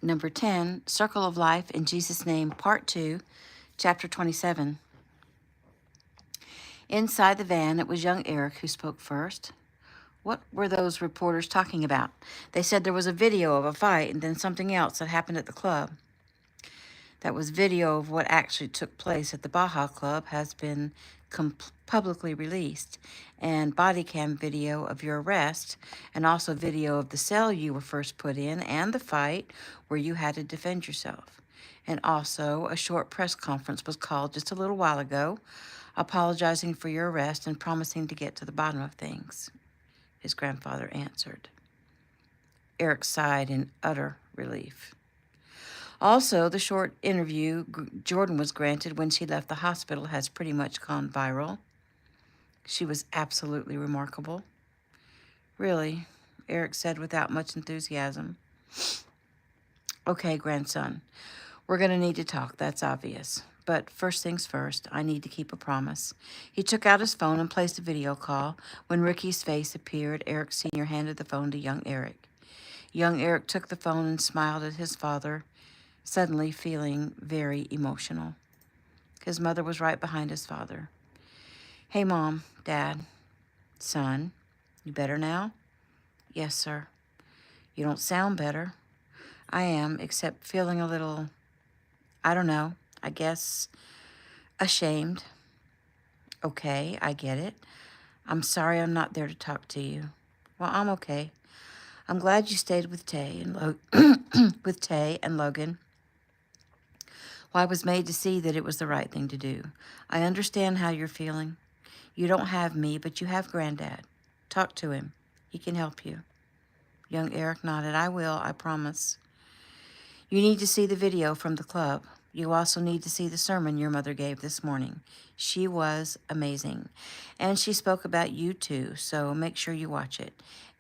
Number 10, Circle of Life in Jesus' Name, Part 2, Chapter 27. Inside the van, it was young Eric who spoke first. What were those reporters talking about? They said there was a video of a fight and then something else that happened at the club. That was video of what actually took place at the Baja Club has been publicly released, and body cam video of your arrest, and also video of the cell you were first put in and the fight where you had to defend yourself. And also a short press conference was called just a little while ago, apologizing for your arrest and promising to get to the bottom of things, his grandfather answered. Eric sighed in utter relief. Also, the short interview Jordan was granted when she left the hospital has pretty much gone viral. She was absolutely remarkable. Really, Eric said without much enthusiasm. Okay, grandson, we're going to need to talk, that's obvious. But first things first, I need to keep a promise. He took out his phone and placed a video call. When Ricky's face appeared, Eric Sr. handed the phone to young Eric. Young Eric took the phone and smiled at his father, suddenly feeling very emotional. His mother was right behind his father. Hey, Mom, Dad, son, you better now? Yes, sir. You don't sound better. I am, except feeling a little, I don't know, I guess, ashamed. Okay, I get it. I'm sorry I'm not there to talk to you. Well, I'm okay. I'm glad you stayed with Tay and Logan. Well, I was made to see that it was the right thing to do. I understand how you're feeling. You don't have me, but you have Granddad. Talk to him. He can help you. Young Eric nodded. I will, I promise. You need to see the video from the club. You also need to see the sermon your mother gave this morning. She was amazing. And she spoke about you too, so make sure you watch it.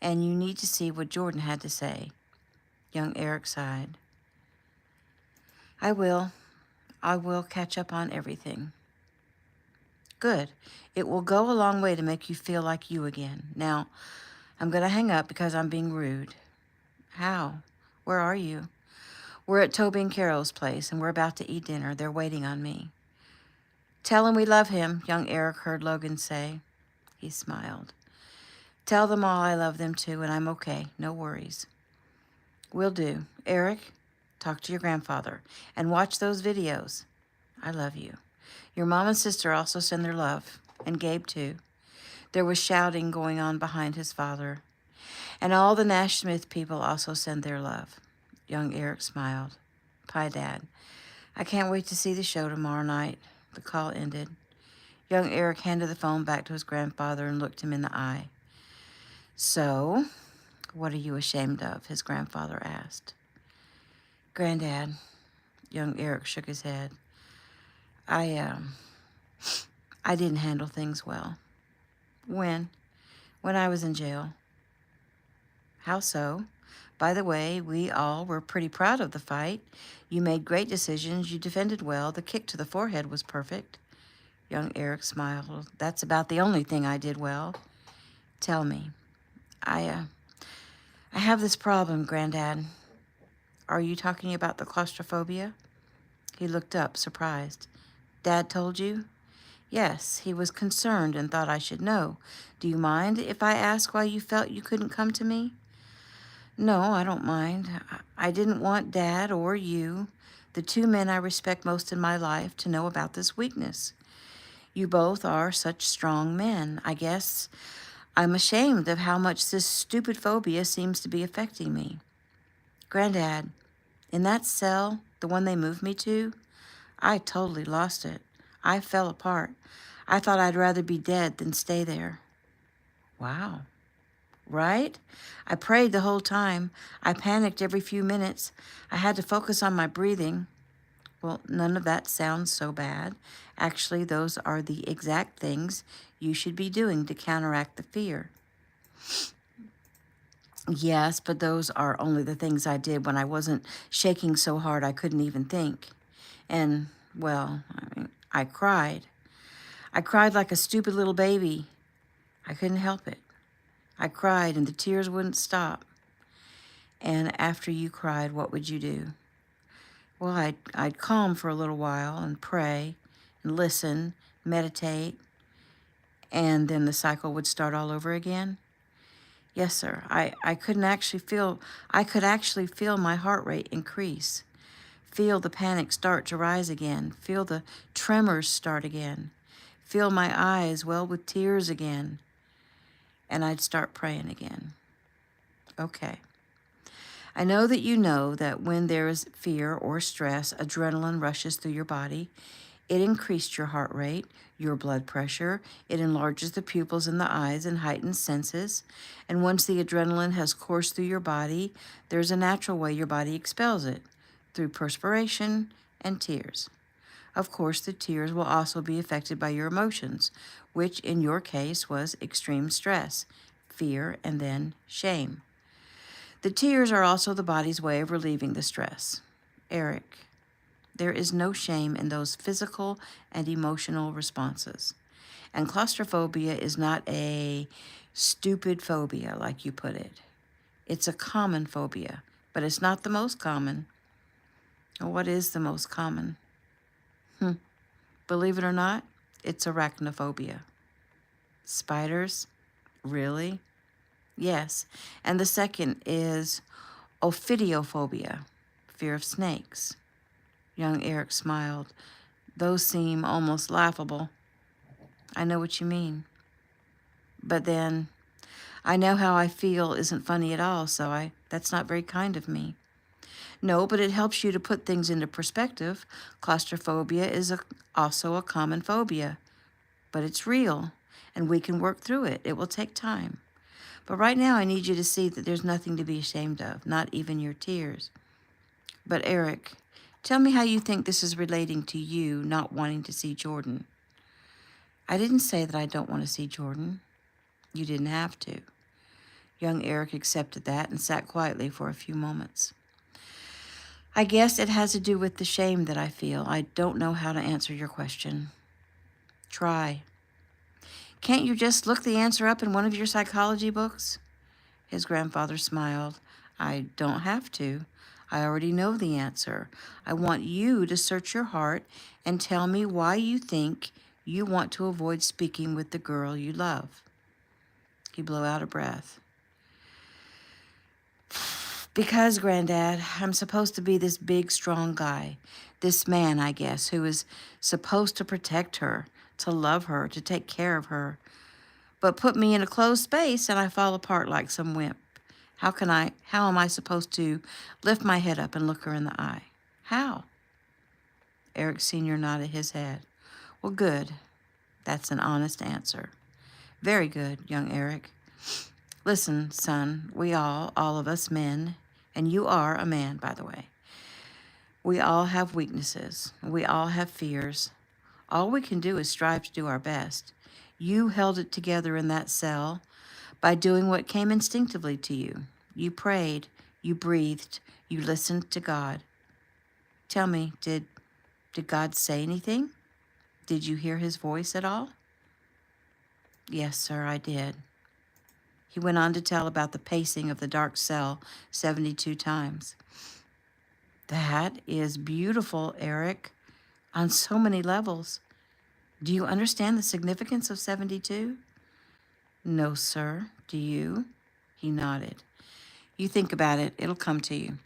And you need to see what Jordan had to say. Young Eric sighed. I will catch up on everything. Good. It will go a long way to make you feel like you again. Now, I'm going to hang up because I'm being rude. How? Where are you? We're at Toby and Carol's place, and we're about to eat dinner. They're waiting on me. Tell him we love him, young Eric heard Logan say. He smiled. Tell them all I love them too, and I'm okay. No worries. Will do. Eric, talk to your grandfather and watch those videos. I love you. Your mom and sister also send their love, and Gabe too. There was shouting going on behind his father. And all the Nash Smith people also send their love. Young Eric smiled. Bye, Dad. I can't wait to see the show tomorrow night. The call ended. Young Eric handed the phone back to his grandfather and looked him in the eye. So, what are you ashamed of? His grandfather asked. Granddad, young Eric shook his head. I didn't handle things well. When? When I was in jail. How so? By the way, we all were pretty proud of the fight. You made great decisions. You defended well. The kick to the forehead was perfect. Young Eric smiled. That's about the only thing I did well. Tell me. I have this problem, Granddad. Are you talking about the claustrophobia? He looked up, surprised. Dad told you? Yes, he was concerned and thought I should know. Do you mind if I ask why you felt you couldn't come to me? No, I don't mind. I didn't want Dad or you, the two men I respect most in my life, to know about this weakness. You both are such strong men. I guess I'm ashamed of how much this stupid phobia seems to be affecting me. Granddad, in that cell, the one they moved me to, I totally lost it. I fell apart. I thought I'd rather be dead than stay there. Wow. Right? I prayed the whole time. I panicked every few minutes. I had to focus on my breathing. Well, none of that sounds so bad. Actually, those are the exact things you should be doing to counteract the fear. Yes, but those are only the things I did when I wasn't shaking so hard I couldn't even think. And, well, I cried. I cried like a stupid little baby. I couldn't help it. I cried and the tears wouldn't stop. And after you cried, what would you do? Well, I'd calm for a little while and pray and listen, meditate, and then the cycle would start all over again. Yes, sir. I could actually feel my heart rate increase. Feel the panic start to rise again. Feel the tremors start again. Feel my eyes well with tears again. And I'd start praying again. Okay. I know that when there is fear or stress, adrenaline rushes through your body. It increased your heart rate, your blood pressure. It enlarges the pupils in the eyes and heightens senses. And once the adrenaline has coursed through your body, there's a natural way your body expels it, through perspiration and tears. Of course, the tears will also be affected by your emotions, which in your case was extreme stress, fear, and then shame. The tears are also the body's way of relieving the stress. Eric, there is no shame in those physical and emotional responses. And claustrophobia is not a stupid phobia, like you put it. It's a common phobia, but it's not the most common. What is the most common? Believe it or not, it's arachnophobia. Spiders? Really? Yes. And the second is ophidiophobia, fear of snakes. Young Eric smiled. Those seem almost laughable. I know what you mean. But then, I know how I feel isn't funny at all, so that's not very kind of me. No, but it helps you to put things into perspective. Claustrophobia is also a common phobia, but it's real, and we can work through it. It will take time. But right now, I need you to see that there's nothing to be ashamed of, not even your tears. But Eric, tell me how you think this is relating to you not wanting to see Jordan. I didn't say that I don't want to see Jordan. You didn't have to. Young Eric accepted that and sat quietly for a few moments. I guess it has to do with the shame that I feel. I don't know how to answer your question. Try. Can't you just look the answer up in one of your psychology books? His grandfather smiled. I don't have to. I already know the answer. I want you to search your heart and tell me why you think you want to avoid speaking with the girl you love. He blew out a breath. Because, Granddad, I'm supposed to be this big, strong guy. This man, I guess, who is supposed to protect her, to love her, to take care of her. But put me in a closed space and I fall apart like some wimp. How am I supposed to lift my head up and look her in the eye? How? Eric Sr. nodded his head. Well, good. That's an honest answer. Very good, young Eric. Listen, son, all of us men, and you are a man, by the way. We all have weaknesses. We all have fears. All we can do is strive to do our best. You held it together in that cell by doing what came instinctively to you. You prayed, you breathed, you listened to God. Tell me, did God say anything? Did you hear his voice at all? Yes, sir, I did. He went on to tell about the pacing of the dark cell 72 times. That is beautiful, Eric, on so many levels. Do you understand the significance of 72? No, sir. Do you? He nodded. You think about it, it'll come to you.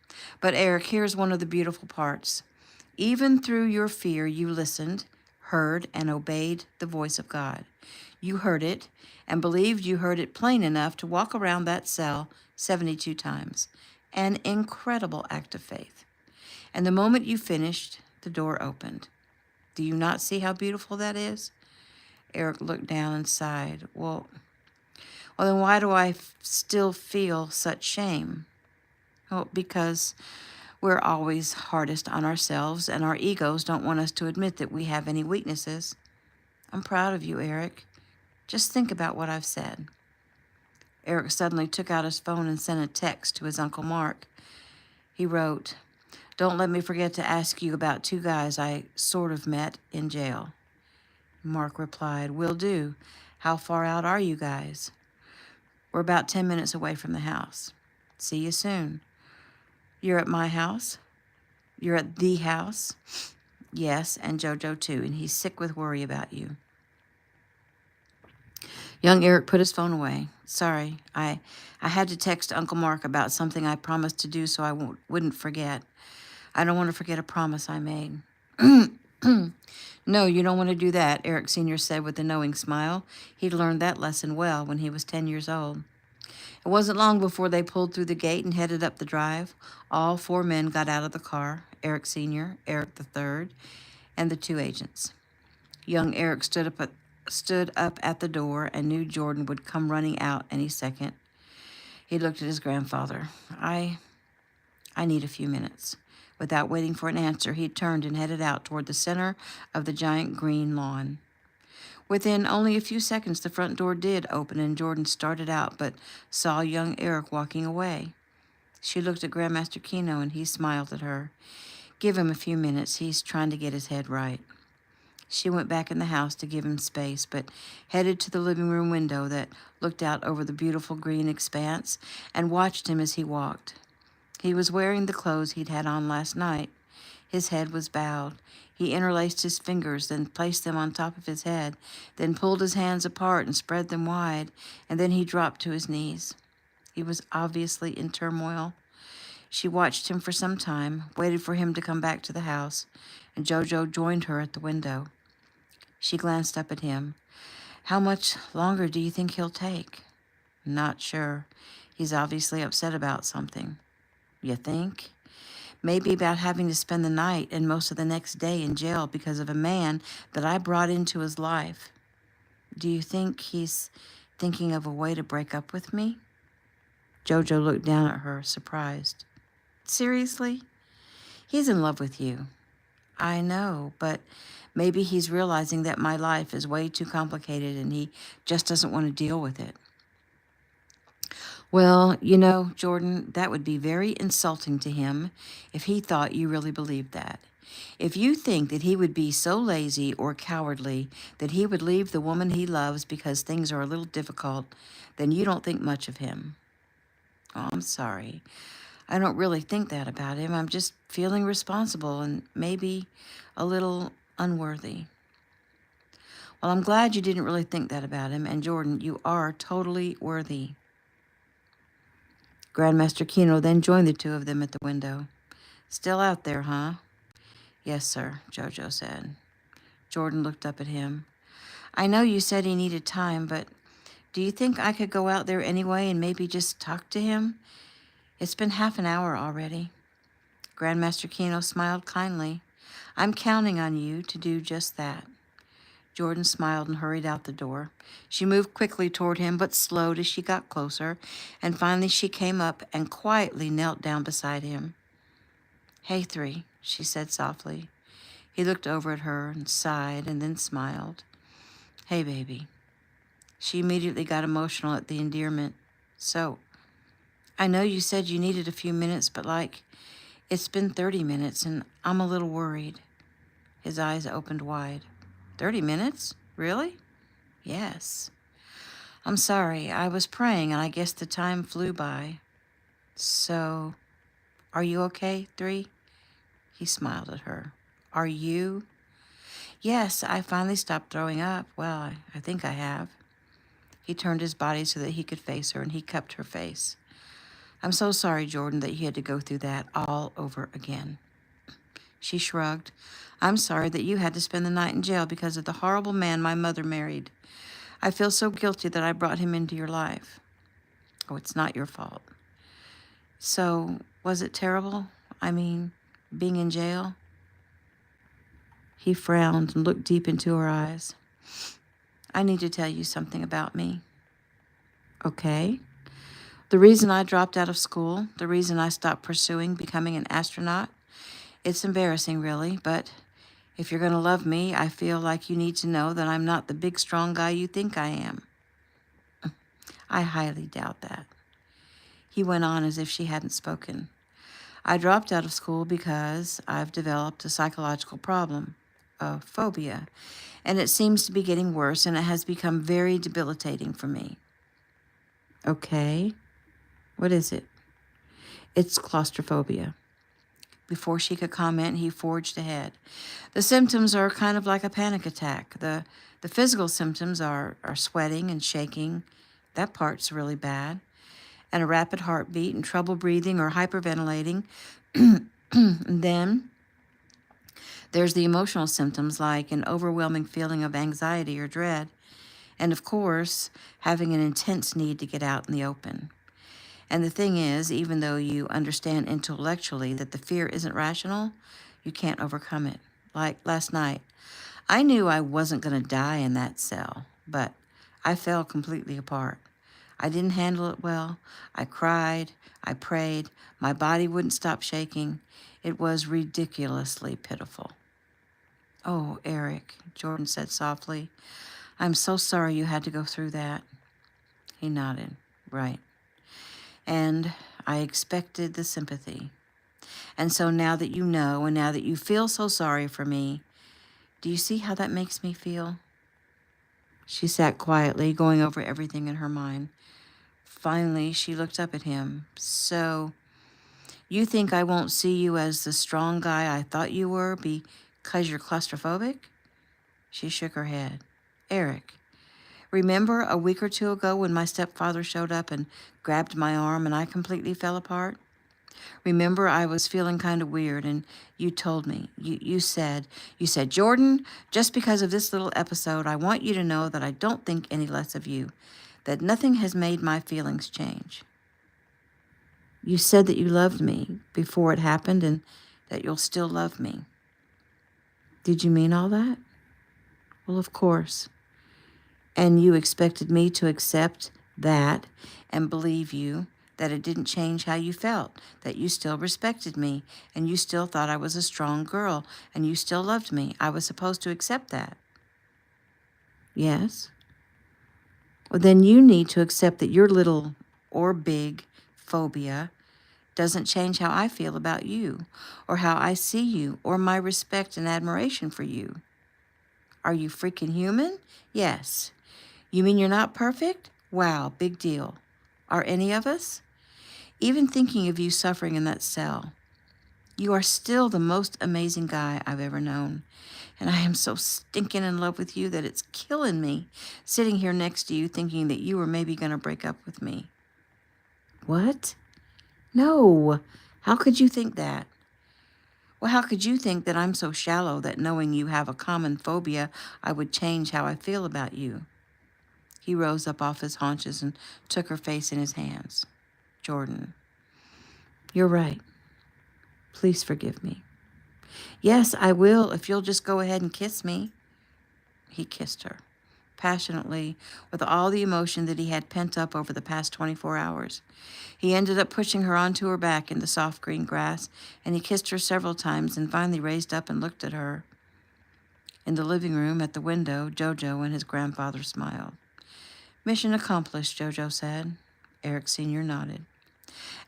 But Eric, here's one of the beautiful parts. Even through your fear, you listened, heard, and obeyed the voice of God. You heard it and believed you heard it plain enough to walk around that cell 72 times. An incredible act of faith. And the moment you finished, the door opened. Do you not see how beautiful that is? Eric looked down and sighed. Well, then why do I still feel such shame? Well, because we're always hardest on ourselves, and our egos don't want us to admit that we have any weaknesses. I'm proud of you, Eric. Just think about what I've said. Eric suddenly took out his phone and sent a text to his Uncle Mark. He wrote, "Don't let me forget to ask you about two guys I sort of met in jail." Mark replied, "Will do. How far out are you guys?" "We're about 10 minutes away from the house." "See you soon." You're at my house? You're at the house? Yes, and Jojo too, and he's sick with worry about you. Young Eric put his phone away. Sorry, I had to text Uncle Mark about something I promised to do so I wouldn't forget. I don't want to forget a promise I made. No, you don't want to do that, Eric Sr. said with a knowing smile. He'd learned that lesson well when he was 10 years old. It wasn't long before they pulled through the gate and headed up the drive. All four men got out of the car, Eric Sr., Eric the Third, and the two agents. Young Eric stood up at the door and knew Jordan would come running out any second. He looked at his grandfather. I need a few minutes. Without waiting for an answer, he turned and headed out toward the center of the giant green lawn. Within only a few seconds, the front door did open and Jordan started out, but saw young Eric walking away. She looked at Grandmaster Keno and he smiled at her. Give him a few minutes. He's trying to get his head right. She went back in the house to give him space, but headed to the living room window that looked out over the beautiful green expanse and watched him as he walked. He was wearing the clothes he'd had on last night. His head was bowed. He interlaced his fingers, then placed them on top of his head, then pulled his hands apart and spread them wide, and then he dropped to his knees. He was obviously in turmoil. She watched him for some time, waited for him to come back to the house, and Jojo joined her at the window. She glanced up at him. How much longer do you think he'll take? Not sure. He's obviously upset about something. You think? Maybe about having to spend the night and most of the next day in jail because of a man that I brought into his life. Do you think he's thinking of a way to break up with me? Jojo looked down at her, surprised. Seriously? He's in love with you. I know, but maybe he's realizing that my life is way too complicated and he just doesn't want to deal with it. Well, you know, Jordan, that would be very insulting to him if he thought you really believed that. If you think that he would be so lazy or cowardly that he would leave the woman he loves because things are a little difficult, then you don't think much of him. Oh, I'm sorry. I don't really think that about him. I'm just feeling responsible and maybe a little unworthy. Well, I'm glad you didn't really think that about him. And Jordan, you are totally worthy. Grandmaster Keno then joined the two of them at the window. Still out there, huh? Yes, sir, Jojo said. Jordan looked up at him. I know you said he needed time, but do you think I could go out there anyway and maybe just talk to him? It's been half an hour already. Grandmaster Keno smiled kindly. I'm counting on you to do just that. Jordan smiled and hurried out the door. She moved quickly toward him, but slowed as she got closer, and finally she came up and quietly knelt down beside him. Hey, Three, she said softly. He looked over at her and sighed and then smiled. Hey, baby. She immediately got emotional at the endearment. So, I know you said you needed a few minutes, but it's been 30 minutes and I'm a little worried. His eyes opened wide. 30 minutes? Really? Yes. I'm sorry. I was praying and I guess the time flew by. So, are you okay, Three? He smiled at her. Are you? Yes, I finally stopped throwing up. Well, I think I have. He turned his body so that he could face her and he cupped her face. I'm so sorry, Jordan, that you had to go through that all over again. She shrugged. I'm sorry that you had to spend the night in jail because of the horrible man my mother married. I feel so guilty that I brought him into your life. Oh, it's not your fault. So, was it terrible? I mean, being in jail? He frowned and looked deep into her eyes. I need to tell you something about me. Okay. The reason I dropped out of school, the reason I stopped pursuing becoming an astronaut, it's embarrassing, really, but if you're going to love me, I feel like you need to know that I'm not the big, strong guy you think I am. I highly doubt that. He went on as if she hadn't spoken. I dropped out of school because I've developed a psychological problem, a phobia, and it seems to be getting worse, and it has become very debilitating for me. Okay. What is it? It's claustrophobia. Before she could comment, he forged ahead. The symptoms are kind of like a panic attack. The physical symptoms are sweating and shaking. That part's really bad. And a rapid heartbeat and trouble breathing or hyperventilating. And then there's the emotional symptoms like an overwhelming feeling of anxiety or dread. And of course, having an intense need to get out in the open. And the thing is, even though you understand intellectually that the fear isn't rational, you can't overcome it. Like last night, I knew I wasn't going to die in that cell, but I fell completely apart. I didn't handle it well. I cried. I prayed. My body wouldn't stop shaking. It was ridiculously pitiful. Oh, Eric, Jordan said softly, I'm so sorry you had to go through that. He nodded. Right. And I expected the sympathy. And so now that you know, and now that you feel so sorry for me, do you see how that makes me feel? She sat quietly, going over everything in her mind. Finally, she looked up at him. So, you think I won't see you as the strong guy I thought you were because you're claustrophobic? She shook her head. Eric, remember a week or two ago when my stepfather showed up and grabbed my arm and I completely fell apart? Remember I was feeling kind of weird and you told me, you said, Jordan, just because of this little episode, I want you to know that I don't think any less of you, that nothing has made my feelings change. You said that you loved me before it happened and that you'll still love me. Did you mean all that? Well, of course. And you expected me to accept that and believe you, that it didn't change how you felt, that you still respected me, and you still thought I was a strong girl, and you still loved me. I was supposed to accept that. Yes? Well, then you need to accept that your little or big phobia doesn't change how I feel about you, or how I see you, or my respect and admiration for you. Are you freaking human? Yes. You mean you're not perfect? Wow, big deal. Are any of us? Even thinking of you suffering in that cell, you are still the most amazing guy I've ever known. And I am so stinking in love with you that it's killing me sitting here next to you thinking that you were maybe going to break up with me. What? No. How could you think that? Well, how could you think that I'm so shallow that knowing you have a common phobia, I would change how I feel about you? He rose up off his haunches and took her face in his hands. Jordan, you're right. Please forgive me. Yes, I will, if you'll just go ahead and kiss me. He kissed her, passionately, with all the emotion that he had pent up over the past 24 hours. He ended up pushing her onto her back in the soft green grass, and he kissed her several times and finally raised up and looked at her. In the living room, at the window, Jojo and his grandfather smiled. Mission accomplished, Jojo said. Eric Sr. nodded.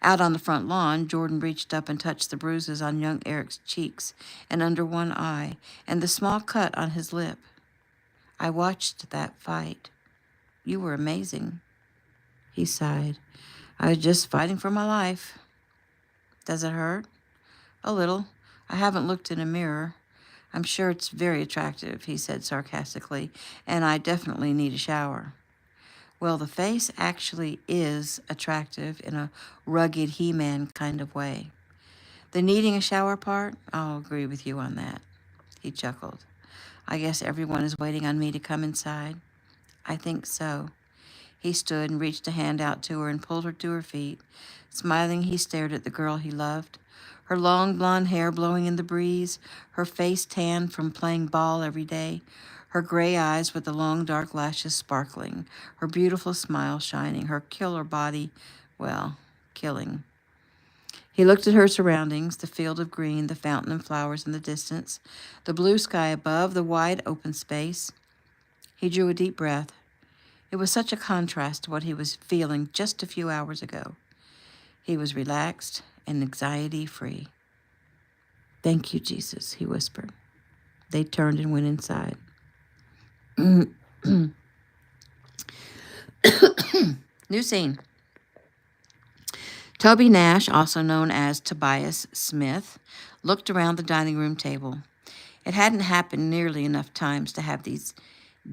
Out on the front lawn, Jordan reached up and touched the bruises on young Eric's cheeks and under one eye, and the small cut on his lip. I watched that fight. You were amazing. He sighed. I was just fighting for my life. Does it hurt? A little. I haven't looked in a mirror. I'm sure it's very attractive, he said sarcastically, and I definitely need a shower. Well, the face actually is attractive in a rugged He-Man kind of way. The needing a shower part, I'll agree with you on that. He chuckled. I guess everyone is waiting on me to come inside. I think so. He stood and reached a hand out to her and pulled her to her feet. Smiling, he stared at the girl he loved. Her long blonde hair blowing in the breeze, her face tanned from playing ball every day, her gray eyes with the long dark lashes sparkling, her beautiful smile shining, her killer body, well, killing. He looked at her surroundings, the field of green, the fountain and flowers in the distance, the blue sky above, the wide open space. He drew a deep breath. It was such a contrast to what he was feeling just a few hours ago. He was relaxed and anxiety-free. Thank you, Jesus, he whispered. They turned and went inside. New scene. Toby Nash, also known as Tobias Smith, looked around the dining room table. It hadn't happened nearly enough times to have these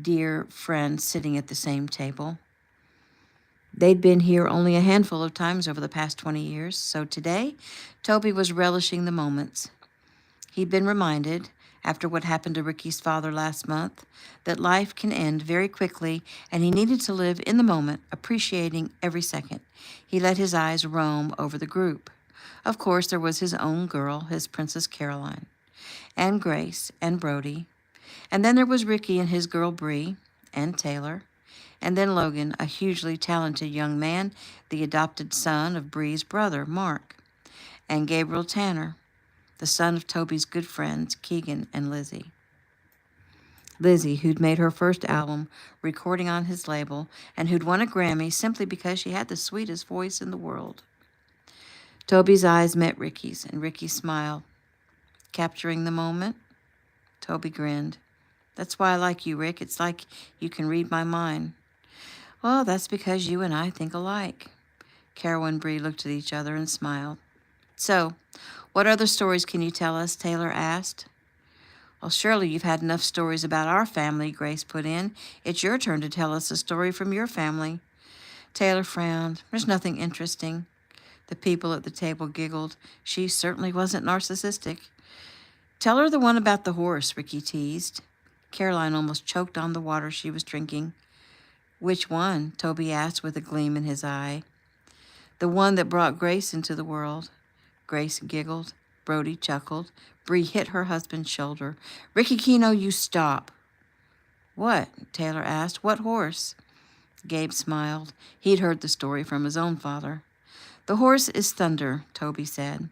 dear friends sitting at the same table. They'd been here only a handful of times over the past 20 years, so today, Toby was relishing the moments. He'd been reminded, after what happened to Ricky's father last month, that life can end very quickly, and he needed to live in the moment, appreciating every second. He let his eyes roam over the group. Of course, there was his own girl, his Princess Caroline, and Grace, and Brody. And then there was Ricky and his girl Bree, and Taylor. And then Logan, a hugely talented young man, the adopted son of Bree's brother, Mark. And Gabriel Tanner, the son of Toby's good friends, Keegan and Lizzie. Lizzie, who'd made her first album, recording on his label, and who'd won a Grammy simply because she had the sweetest voice in the world. Toby's eyes met Ricky's, and Ricky smiled. Capturing the moment, Toby grinned. That's why I like you, Rick. It's like you can read my mind. Well, that's because you and I think alike. Carol and Bree looked at each other and smiled. So, what other stories can you tell us? Taylor asked. Well, surely you've had enough stories about our family, Grace put in. It's your turn to tell us a story from your family. Taylor frowned. There's nothing interesting. The people at the table giggled. She certainly wasn't narcissistic. Tell her the one about the horse, Ricky teased. Caroline almost choked on the water she was drinking. Which one? Toby asked with a gleam in his eye. The one that brought Grace into the world. Grace giggled. Brody chuckled. Bree hit her husband's shoulder. Ricky Keno, you stop. What? Taylor asked. What horse? Gabe smiled. He'd heard the story from his own father. The horse is Thunder, Toby said.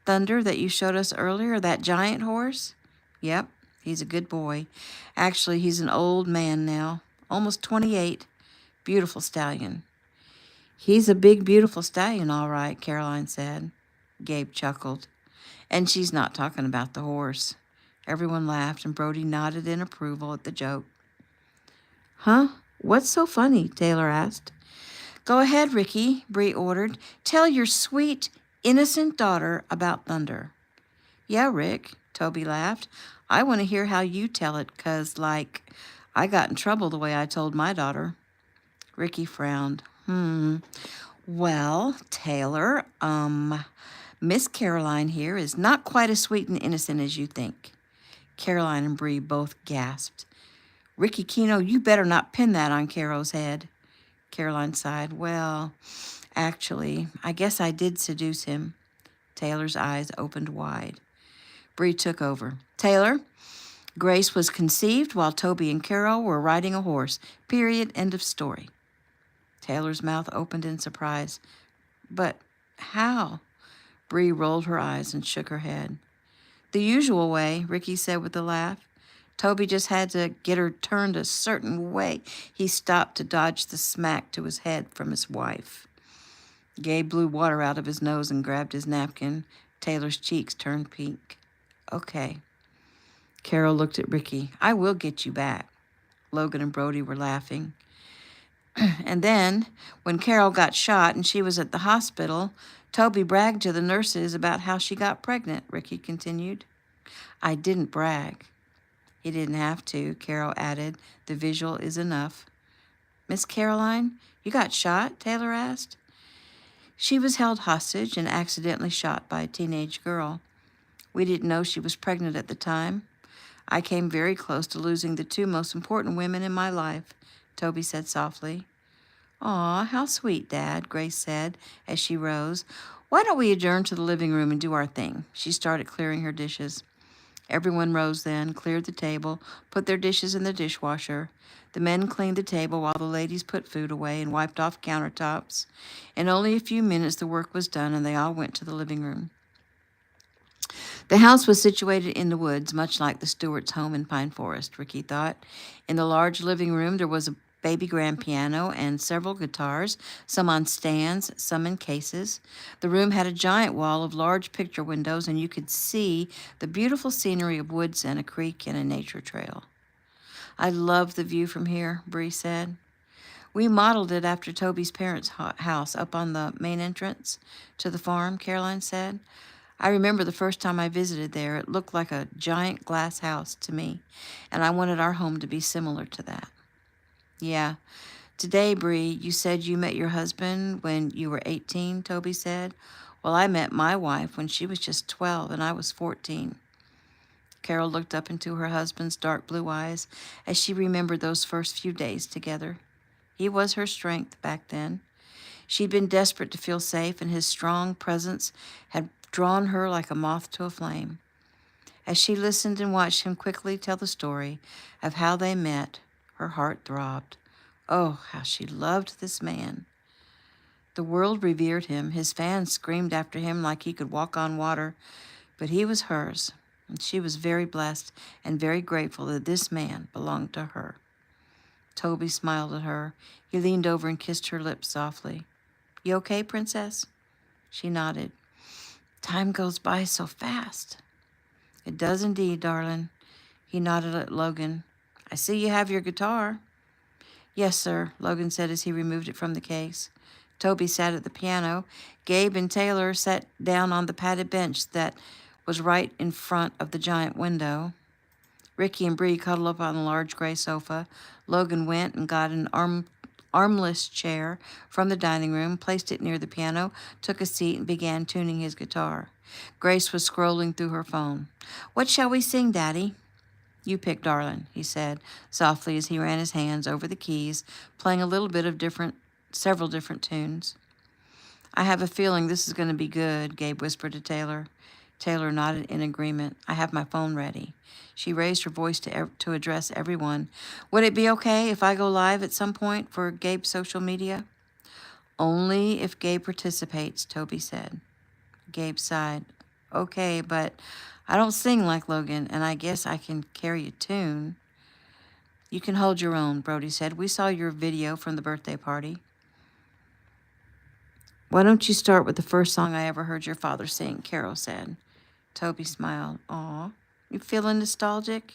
Thunder that you showed us earlier, that giant horse? Yep, he's a good boy. Actually, he's an old man now, almost 28. Beautiful stallion. He's a big, beautiful stallion, all right, Caroline said. Gabe chuckled. And she's not talking about the horse. Everyone laughed, and Brody nodded in approval at the joke. Huh? What's so funny? Taylor asked. Go ahead, Ricky, Bree ordered. Tell your sweet, innocent daughter about Thunder. Yeah, Rick, Toby laughed. I want to hear how you tell it, 'cause, I got in trouble the way I told my daughter. Ricky frowned. Well, Taylor, Miss Caroline here is not quite as sweet and innocent as you think. Caroline and Bree both gasped. Ricky Keno, you better not pin that on Caro's head. Caroline sighed. Well, actually, I guess I did seduce him. Taylor's eyes opened wide. Bree took over. Taylor, Grace was conceived while Toby and Carol were riding a horse. Period. End of story. Taylor's mouth opened in surprise. But how? Bree rolled her eyes and shook her head. The usual way, Ricky said with a laugh. Toby just had to get her turned a certain way. He stopped to dodge the smack to his head from his wife. Gabe blew water out of his nose and grabbed his napkin. Taylor's cheeks turned pink. Okay. Carol looked at Ricky. I will get you back. Logan and Brody were laughing. And then, when Carol got shot and she was at the hospital, Toby bragged to the nurses about how she got pregnant, Ricky continued. I didn't brag. He didn't have to, Carol added. The visual is enough. Miss Caroline, you got shot? Taylor asked. She was held hostage and accidentally shot by a teenage girl. We didn't know she was pregnant at the time. I came very close to losing the two most important women in my life, Toby said softly. Aw, how sweet, Dad, Grace said as she rose. Why don't we adjourn to the living room and do our thing? She started clearing her dishes. Everyone rose then, cleared the table, put their dishes in the dishwasher. The men cleaned the table while the ladies put food away and wiped off countertops. In only a few minutes the work was done and they all went to the living room. The house was situated in the woods, much like the Stewart's home in Pine Forest, Ricky thought. In the large living room there was a baby grand piano and several guitars, some on stands, some in cases. The room had a giant wall of large picture windows, and you could see the beautiful scenery of woods and a creek and a nature trail. I love the view from here, Bree said. We modeled it after Toby's parents' house up on the main entrance to the farm, Caroline said. I remember the first time I visited there, it looked like a giant glass house to me, and I wanted our home to be similar to that. Yeah. Today, Bree, you said you met your husband when you were 18, Toby said. Well, I met my wife when she was just 12 and I was 14. Carol looked up into her husband's dark blue eyes as she remembered those first few days together. He was her strength back then. She'd been desperate to feel safe, and his strong presence had drawn her like a moth to a flame. As she listened and watched him quickly tell the story of how they met, her heart throbbed. Oh, how she loved this man. The world revered him. His fans screamed after him like he could walk on water, but he was hers, and she was very blessed and very grateful that this man belonged to her. Toby smiled at her. He leaned over and kissed her lips softly. You okay, Princess? She nodded. Time goes by so fast. It does indeed, darling. He nodded at Logan. I see you have your guitar. Yes, sir, Logan said as he removed it from the case. Toby sat at the piano. Gabe and Taylor sat down on the padded bench that was right in front of the giant window. Ricky and Bree cuddled up on a large gray sofa. Logan went and got an armless chair from the dining room, placed it near the piano, took a seat, and began tuning his guitar. Grace was scrolling through her phone. What shall we sing, Daddy? You pick, darling, he said, softly as he ran his hands over the keys, playing a little bit of several different tunes. I have a feeling this is going to be good, Gabe whispered to Taylor. Taylor nodded in agreement. I have my phone ready. She raised her voice to address everyone. Would it be okay if I go live at some point for Gabe's social media? Only if Gabe participates, Toby said. Gabe sighed. Okay, but I don't sing like Logan, and I guess I can carry a tune. You can hold your own, Brody said. We saw your video from the birthday party. Why don't you start with the first song I ever heard your father sing, Carol said. Toby smiled. Aw, you feeling nostalgic?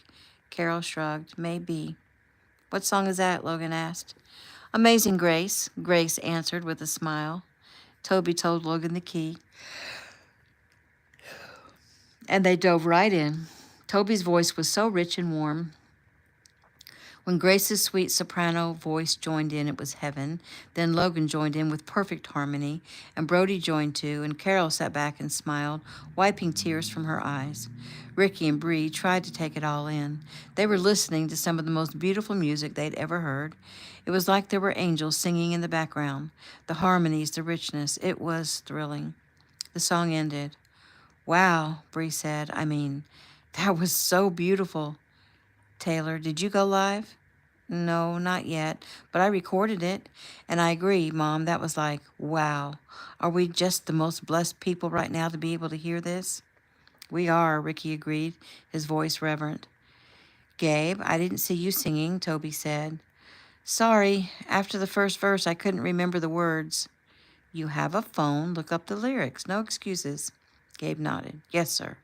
Carol shrugged. Maybe. What song is that? Logan asked. Amazing Grace, Grace answered with a smile. Toby told Logan the key, and they dove right in. Toby's voice was so rich and warm. When Grace's sweet soprano voice joined in, it was heaven. Then Logan joined in with perfect harmony, and Brody joined too, and Carol sat back and smiled, wiping tears from her eyes. Ricky and Bree tried to take it all in. They were listening to some of the most beautiful music they'd ever heard. It was like there were angels singing in the background. The harmonies, the richness, it was thrilling. The song ended. Wow, Bree said. That was so beautiful. Taylor, did you go live? No, not yet, but I recorded it. And I agree, Mom, that was like, wow. Are we just the most blessed people right now to be able to hear this? We are, Ricky agreed, his voice reverent. Gabe, I didn't see you singing, Toby said. Sorry, after the first verse, I couldn't remember the words. You have a phone, look up the lyrics, no excuses. Gabe nodded. Yes, sir.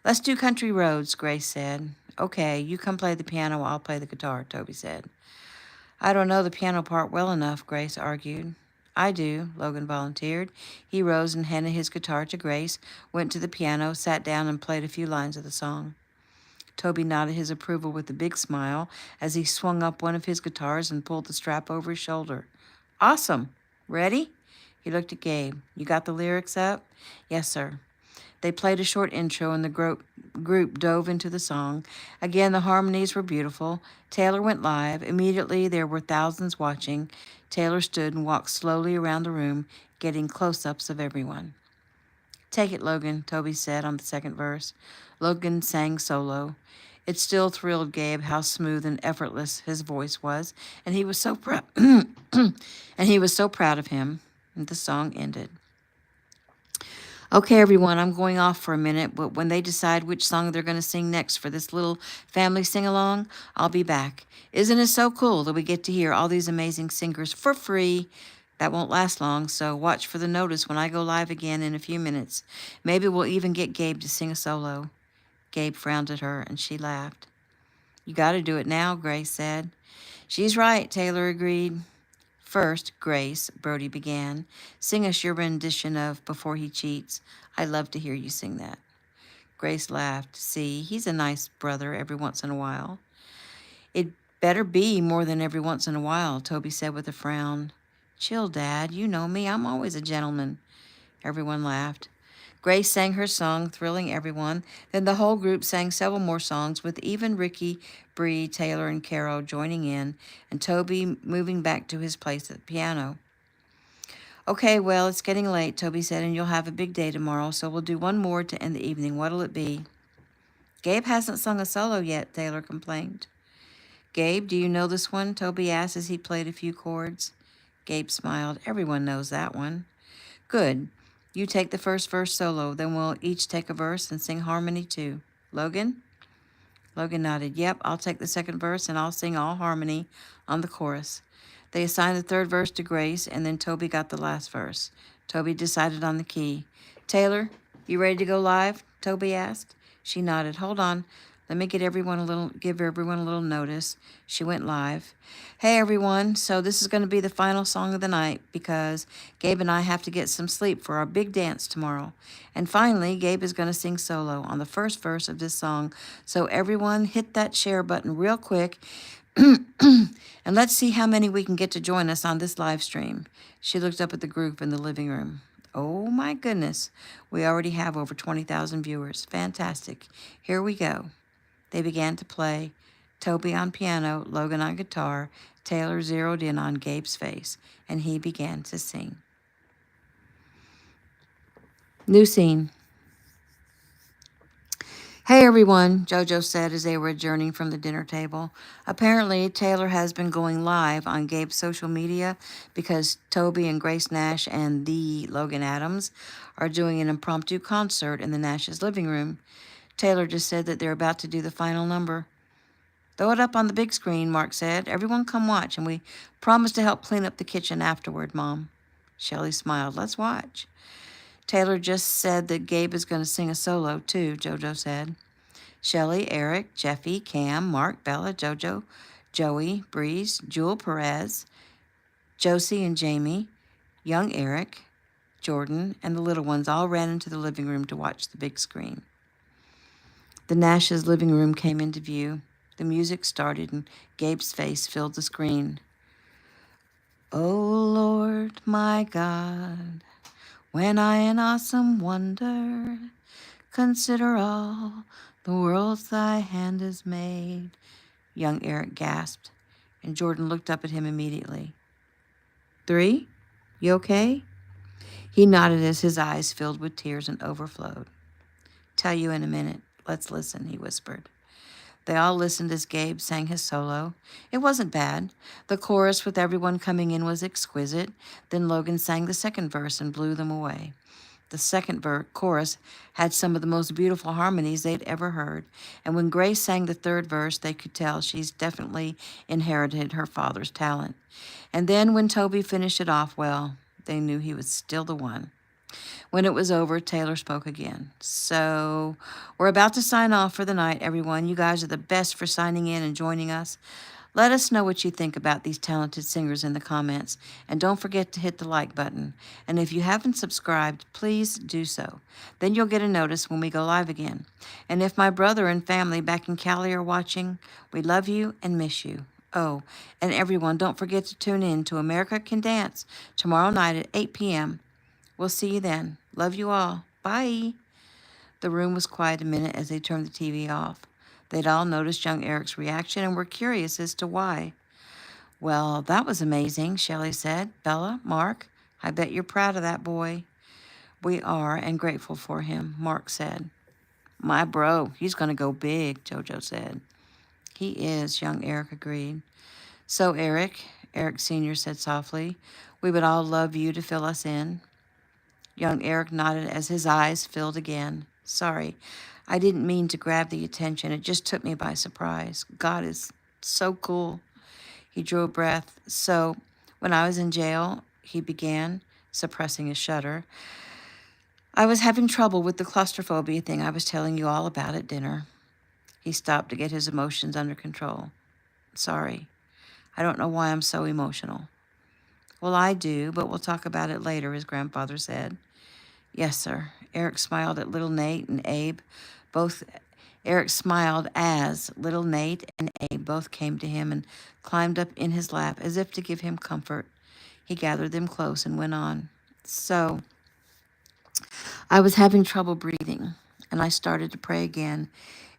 Let's do Country Roads, Grace said. Okay, you come play the piano, I'll play the guitar, Toby said. I don't know the piano part well enough, Grace argued. I do, Logan volunteered. He rose and handed his guitar to Grace, went to the piano, sat down, and played a few lines of the song. Toby nodded his approval with a big smile as he swung up one of his guitars and pulled the strap over his shoulder. Awesome. Ready? He looked at Gabe. You got the lyrics up? Yes, sir. They played a short intro, and the group dove into the song. Again, the harmonies were beautiful. Taylor went live. Immediately, there were thousands watching. Taylor stood and walked slowly around the room, getting close-ups of everyone. Take it, Logan, Toby said on the second verse. Logan sang solo. It still thrilled Gabe how smooth and effortless his voice was, and he was so proud. And he was so proud of him. And the song ended. Okay, everyone, I'm going off for a minute, but when they decide which song they're going to sing next for this little family sing-along, I'll be back. Isn't it so cool that we get to hear all these amazing singers for free? That won't last long, so watch for the notice when I go live again in a few minutes. Maybe we'll even get Gabe to sing a solo. Gabe frowned at her, and she laughed. You got to do it now, Grace said. She's right, Taylor agreed. First, Grace, Brody began, sing us your rendition of Before He Cheats. I'd love to hear you sing that. Grace laughed. See, he's a nice brother every once in a while. It better be more than every once in a while, Toby said with a frown. Chill, Dad. You know me. I'm always a gentleman. Everyone laughed. Grace sang her song, thrilling everyone. Then the whole group sang several more songs, with even Ricky, Bree, Taylor, and Carol joining in, and Toby moving back to his place at the piano. Okay, well, it's getting late, Toby said, and you'll have a big day tomorrow, so we'll do one more to end the evening. What'll it be? Gabe hasn't sung a solo yet, Taylor complained. Gabe, do you know this one? Toby asked as he played a few chords. Gabe smiled. Everyone knows that one. Good. You take the first verse solo, then we'll each take a verse and sing harmony too. Logan? Logan nodded. Yep, I'll take the second verse and I'll sing all harmony on the chorus. They assigned the third verse to Grace, and then Toby got the last verse. Toby decided on the key. Taylor, you ready to go live? Toby asked. She nodded. Hold on. Let me give everyone a little notice. She went live. Hey, everyone. So this is going to be the final song of the night because Gabe and I have to get some sleep for our big dance tomorrow. And finally, Gabe is going to sing solo on the first verse of this song. So everyone hit that share button real quick. And let's see how many we can get to join us on this live stream. She looked up at the group in the living room. Oh my goodness. We already have over 20,000 viewers. Fantastic. Here we go. They began to play, Toby on piano, Logan on guitar. Taylor zeroed in on Gabe's face, and he began to sing. New scene. Hey everyone, JoJo said as they were adjourning from the dinner table. Apparently, Taylor has been going live on Gabe's social media because Toby and Grace Nash and the Logan Adams are doing an impromptu concert in the Nash's living room. Taylor just said that they're about to do the final number. Throw it up on the big screen, Mark said. Everyone come watch, and we promise to help clean up the kitchen afterward, Mom. Shelley smiled. Let's watch. Taylor just said that Gabe is going to sing a solo, too, JoJo said. Shelley, Eric, Jeffy, Cam, Mark, Bella, JoJo, Joey, Breeze, Jewel Perez, Josie and Jamie, young Eric, Jordan, and the little ones all ran into the living room to watch the big screen. The Nash's living room came into view. The music started, and Gabe's face filled the screen. Oh, Lord, my God, when I in awesome wonder consider all the worlds thy hand has made, young Eric gasped, and Jordan looked up at him immediately. 3? You okay? He nodded as his eyes filled with tears and overflowed. Tell you in a minute. Let's listen, he whispered. They all listened as Gabe sang his solo. It wasn't bad. The chorus with everyone coming in was exquisite. Then Logan sang the second verse and blew them away. The second chorus had some of the most beautiful harmonies they'd ever heard. And when Grace sang the third verse, they could tell she's definitely inherited her father's talent. And then when Toby finished it off, well, they knew he was still the one. When it was over, Taylor spoke again. So, we're about to sign off for the night, everyone. You guys are the best for signing in and joining us. Let us know what you think about these talented singers in the comments. And don't forget to hit the like button. And if you haven't subscribed, please do so. Then you'll get a notice when we go live again. And if my brother and family back in Cali are watching, we love you and miss you. Oh, and everyone, don't forget to tune in to America Can Dance tomorrow night at 8 p.m. We'll see you then. Love you all. Bye. The room was quiet a minute as they turned the TV off. They'd all noticed young Eric's reaction and were curious as to why. Well, that was amazing, Shelley said. Bella, Mark, I bet you're proud of that boy. We are, and grateful for him, Mark said. My bro, he's going to go big, JoJo said. He is, young Eric agreed. So, Eric Sr. said softly, we would all love you to fill us in. Young Eric nodded as his eyes filled again. Sorry, I didn't mean to grab the attention. It just took me by surprise. God is so cool. He drew a breath. So, when I was in jail, he began, suppressing a shudder, I was having trouble with the claustrophobia thing I was telling you all about at dinner. He stopped to get his emotions under control. Sorry, I don't know why I'm so emotional. Well, I do, but we'll talk about it later, his grandfather said. Yes, sir. Eric smiled at little Nate and Abe. Both Eric smiled as little Nate and Abe both came to him and climbed up in his lap as if to give him comfort. He gathered them close and went on. So, I was having trouble breathing, and I started to pray again.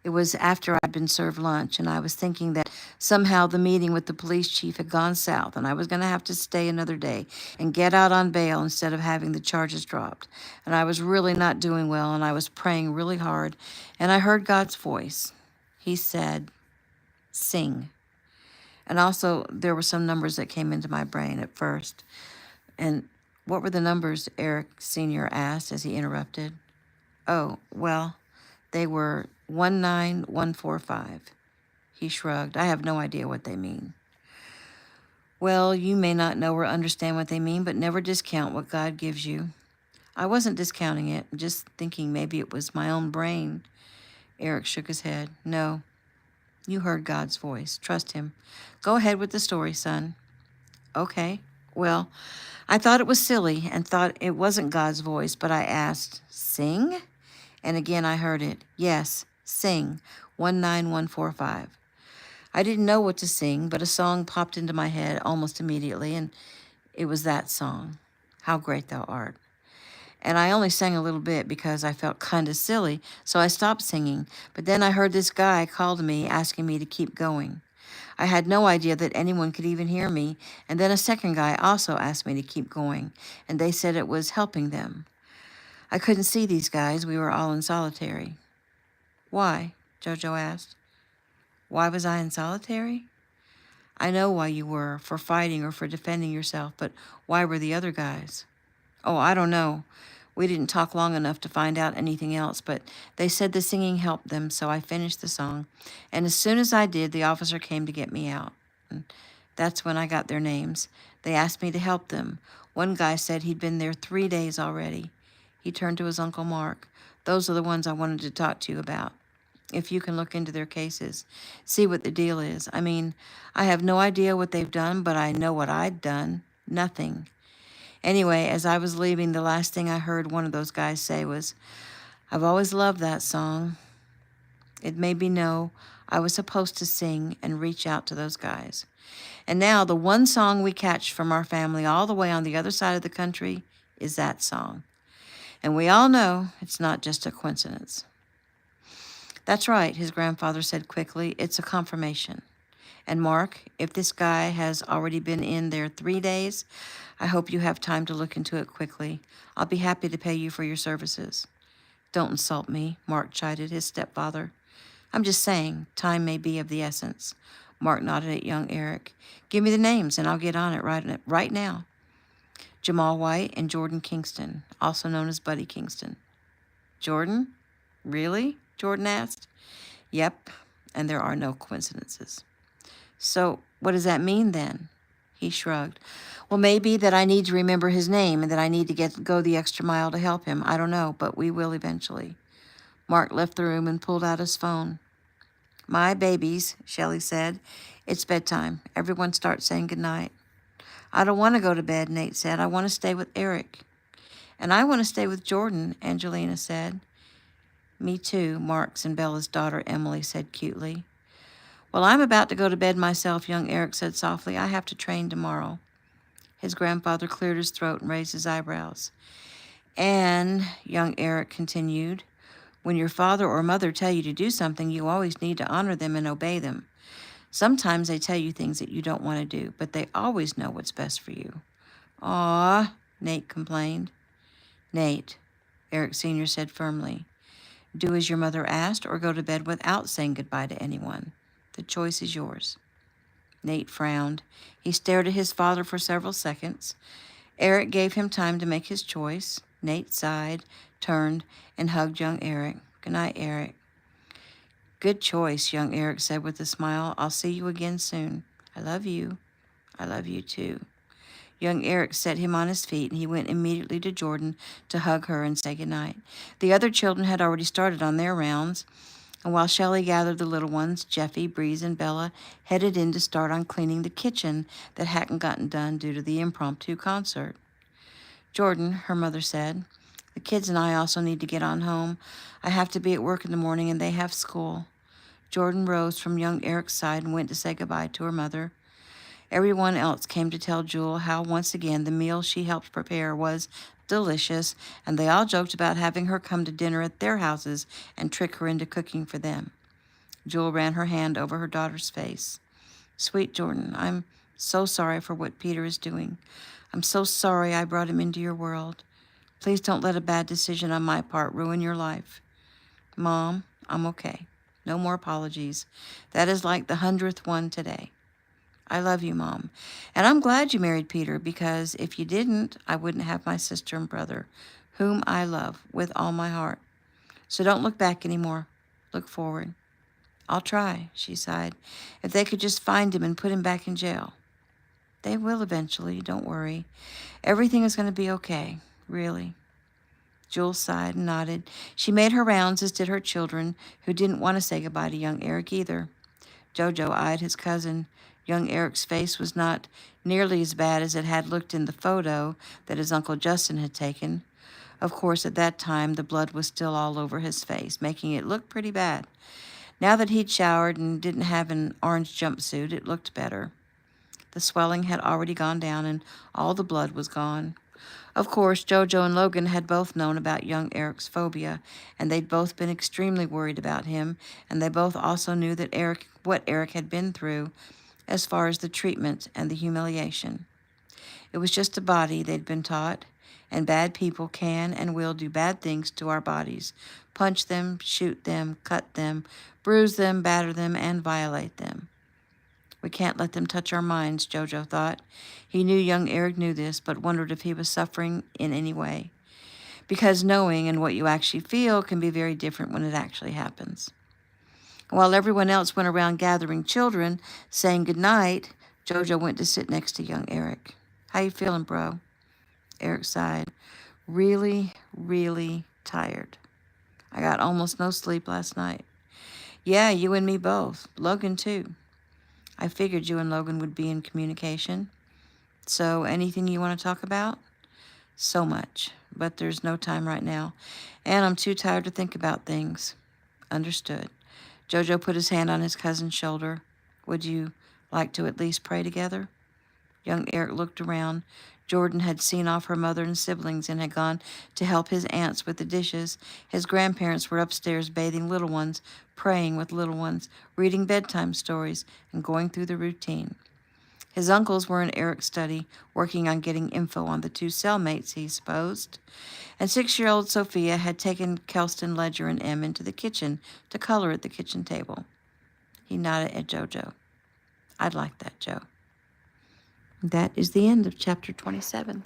It was after I'd been served lunch, and I was thinking that somehow the meeting with the police chief had gone south, and I was going to have to stay another day and get out on bail instead of having the charges dropped. And I was really not doing well, and I was praying really hard, and I heard God's voice. He said, "Sing." And also, there were some numbers that came into my brain at first. And what were the numbers? Eric Sr. asked as he interrupted. Oh, well, they were 19145. He shrugged. I have no idea what they mean. Well, you may not know or understand what they mean, but never discount what God gives you. I wasn't discounting it, just thinking maybe it was my own brain. Eric shook his head. No, you heard God's voice. Trust him. Go ahead with the story, son. Okay. Well, I thought it was silly and thought it wasn't God's voice, but I asked, "Sing?" And again I heard it. Yes, sing. 19145. I didn't know what to sing, but a song popped into my head almost immediately, and it was that song, "How Great Thou Art." And I only sang a little bit because I felt kind of silly, so I stopped singing. But then I heard this guy call to me, asking me to keep going. I had no idea that anyone could even hear me, and then a second guy also asked me to keep going, and they said it was helping them. I couldn't see these guys. We were all in solitary. Why? Jojo asked. Why was I in solitary? I know why you were, for fighting or for defending yourself, but why were the other guys? Oh, I don't know. We didn't talk long enough to find out anything else, but they said the singing helped them, so I finished the song. And as soon as I did, the officer came to get me out. And that's when I got their names. They asked me to help them. One guy said he'd been there 3 days already. He turned to his Uncle Mark. Those are the ones I wanted to talk to you about. If you can look into their cases, see what the deal is. I mean, I have no idea what they've done, but I know what I'd done. Nothing. Anyway, as I was leaving, the last thing I heard one of those guys say was, "I've always loved that song." It made me know I was supposed to sing and reach out to those guys. And now the one song we catch from our family all the way on the other side of the country is that song. And we all know it's not just a coincidence. That's right, his grandfather said quickly. It's a confirmation. And Mark, if this guy has already been in there 3 days, I hope you have time to look into it quickly. I'll be happy to pay you for your services. Don't insult me, Mark chided his stepfather. I'm just saying, time may be of the essence. Mark nodded at young Eric. Give me the names and I'll get on it right now. Jamal White and Jordan Kingston, also known as Buddy Kingston. Jordan? Really? Jordan asked. Yep, and there are no coincidences. So, what does that mean then? He shrugged. Well, maybe that I need to remember his name and that I need to go the extra mile to help him. I don't know, but we will eventually. Mark left the room and pulled out his phone. My babies, Shelley said. It's bedtime. Everyone start saying goodnight. I don't want to go to bed, Nate said. I want to stay with Eric. And I want to stay with Jordan, Angelina said. Me too, Mark's and Bella's daughter Emily said cutely. Well, I'm about to go to bed myself, young Eric said softly. I have to train tomorrow. His grandfather cleared his throat and raised his eyebrows. And, young Eric continued, when your father or mother tell you to do something, you always need to honor them and obey them. Sometimes they tell you things that you don't want to do, but they always know what's best for you. Aw, Nate complained. Nate, Eric Sr. said firmly, do as your mother asked or go to bed without saying goodbye to anyone. The choice is yours. Nate frowned. He stared at his father for several seconds. Eric gave him time to make his choice. Nate sighed, turned, and hugged young Eric. Good night, Eric. Good choice, young Eric said with a smile. I'll see you again soon. I love you. I love you too. Young Eric set him on his feet, and he went immediately to Jordan to hug her and say goodnight. The other children had already started on their rounds. And while Shelley gathered the little ones, Jeffy, Breeze, and Bella headed in to start on cleaning the kitchen that hadn't gotten done due to the impromptu concert. Jordan, her mother said, the kids and I also need to get on home. I have to be at work in the morning and they have school. Jordan rose from young Eric's side and went to say goodbye to her mother. Everyone else came to tell Jewel how once again the meal she helped prepare was delicious, and they all joked about having her come to dinner at their houses and trick her into cooking for them. Jewel ran her hand over her daughter's face. Sweet Jordan, I'm so sorry for what Peter is doing. I'm so sorry I brought him into your world. Please don't let a bad decision on my part ruin your life. Mom, I'm okay. No more apologies. That is like the 100th one today. I love you, Mom. And I'm glad you married Peter, because if you didn't, I wouldn't have my sister and brother, whom I love with all my heart. So don't look back anymore. Look forward. I'll try, she sighed. If they could just find him and put him back in jail. They will eventually, don't worry. Everything is going to be okay, really. Jules sighed and nodded. She made her rounds, as did her children, who didn't want to say goodbye to young Eric either. Jojo eyed his cousin. Young Eric's face was not nearly as bad as it had looked in the photo that his Uncle Justin had taken. Of course, at that time, the blood was still all over his face, making it look pretty bad. Now that he'd showered and didn't have an orange jumpsuit, it looked better. The swelling had already gone down, and all the blood was gone. Of course, Jojo and Logan had both known about young Eric's phobia, and they'd both been extremely worried about him, and they both also knew that what Eric had been through as far as the treatment and the humiliation. It was just a body, they'd been taught, and bad people can and will do bad things to our bodies, punch them, shoot them, cut them, bruise them, batter them, and violate them. We can't let them touch our minds, Jojo thought. He knew young Eric knew this, but wondered if he was suffering in any way. Because knowing and what you actually feel can be very different when it actually happens. While everyone else went around gathering children, saying goodnight, Jojo went to sit next to young Eric. How you feeling, bro? Eric sighed. Really, really tired. I got almost no sleep last night. Yeah, you and me both. Logan, too. I figured you and Logan would be in communication. So, anything you want to talk about? So much, but there's no time right now, and I'm too tired to think about things. Understood. Jojo put his hand on his cousin's shoulder. Would you like to at least pray together? Young Eric looked around. Jordan had seen off her mother and siblings and had gone to help his aunts with the dishes. His grandparents were upstairs bathing little ones, praying with little ones, reading bedtime stories, and going through the routine. His uncles were in Eric's study, working on getting info on the two cellmates, he supposed. And 6-year-old Sophia had taken Kelston, Ledger, and Em into the kitchen to color at the kitchen table. He nodded at Jojo. I'd like that, Joe. That is the end of chapter 27.